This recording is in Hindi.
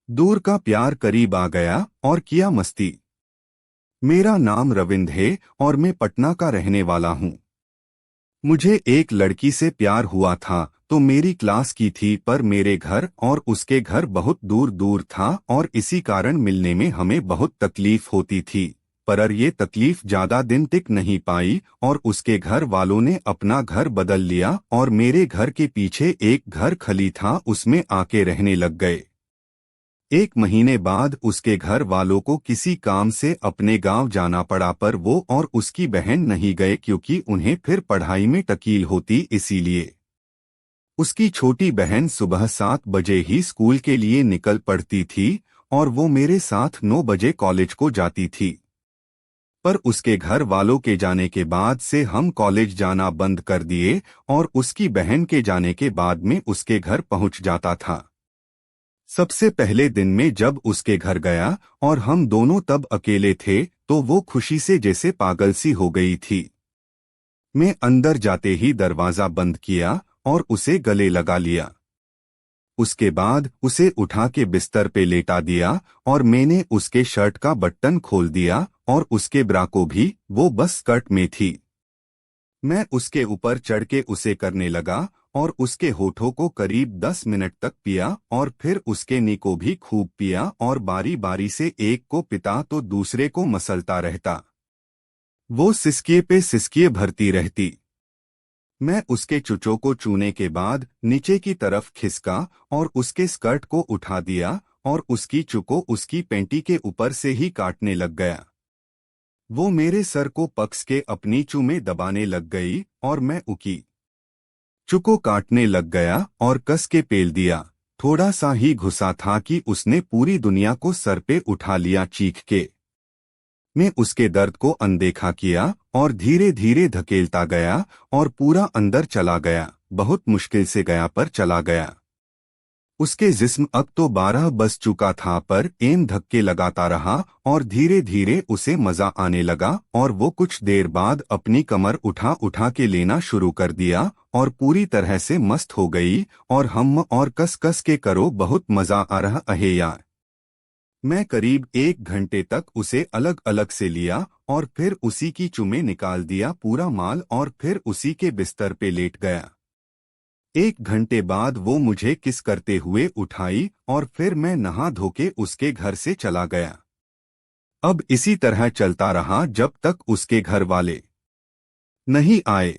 दूर का प्यार करीब आ गया और किया मस्ती। मेरा नाम रविंद्र है और मैं पटना का रहने वाला हूँ। मुझे एक लड़की से प्यार हुआ था तो मेरी क्लास की थी, पर मेरे घर और उसके घर बहुत दूर दूर था और इसी कारण मिलने में हमें बहुत तकलीफ होती थी। पर ये तकलीफ ज्यादा दिन टिक नहीं पाई और उसके घर वालों ने अपना घर बदल लिया और मेरे घर के पीछे एक घर खाली था उसमें आके रहने लग गए। एक महीने बाद उसके घर वालों को किसी काम से अपने गांव जाना पड़ा, पर वो और उसकी बहन नहीं गए क्योंकि उन्हें फिर पढ़ाई में तकील होती, इसीलिए। उसकी छोटी बहन सुबह 7 बजे ही स्कूल के लिए निकल पड़ती थी और वो मेरे साथ 9 बजे कॉलेज को जाती थी। पर उसके घर वालों के जाने के बाद से हम कॉलेज जाना बंद कर दिए और उसकी बहन के जाने के बाद में उसके घर पहुंच जाता था। सबसे पहले दिन में जब उसके घर गया और हम दोनों तब अकेले थे तो वो खुशी से जैसे पागल सी हो गई थी। मैं अंदर जाते ही दरवाजा बंद किया और उसे गले लगा लिया। उसके बाद उसे उठा के बिस्तर पे लेटा दिया और मैंने उसके शर्ट का बटन खोल दिया और उसके ब्रा को भी, वो बस स्कर्ट में थी। मैं उसके ऊपर चढ़ के उसे करने लगा और उसके होठों को करीब 10 मिनट तक पिया और फिर उसके नी को भी खूब पिया और बारी बारी से एक को पिता तो दूसरे को मसलता रहता। वो सिसकिए पे सिसकिए भरती रहती। मैं उसके चुचों को चूने के बाद नीचे की तरफ खिसका और उसके स्कर्ट को उठा दिया और उसकी चुको उसकी पेंटी के ऊपर से ही काटने लग गया। वो मेरे सर को पक्स के अपनी चू में दबाने लग गई और मैं उकी चुको काटने लग गया और कस के पेल दिया। थोड़ा सा ही घुसा था कि उसने पूरी दुनिया को सर पे उठा लिया चीख के। मैं उसके दर्द को अनदेखा किया और धीरे धीरे धकेलता गया और पूरा अंदर चला गया। बहुत मुश्किल से गया पर चला गया। उसके जिस्म अब तो 12 बज चुका था, पर एम धक्के लगाता रहा और धीरे धीरे उसे मजा आने लगा और वो कुछ देर बाद अपनी कमर उठा उठा के लेना शुरू कर दिया और पूरी तरह से मस्त हो गई और हम और कस कस के करो, बहुत मजा आ रहा है यार। मैं करीब 1 घंटे तक उसे अलग अलग से लिया और फिर उसी की चुमे निकाल दिया पूरा माल और फिर उसी के बिस्तर पे लेट गया। 1 घंटे बाद वो मुझे किस करते हुए उठाई और फिर मैं नहा धो के उसके घर से चला गया। अब इसी तरह चलता रहा जब तक उसके घर वाले नहीं आए।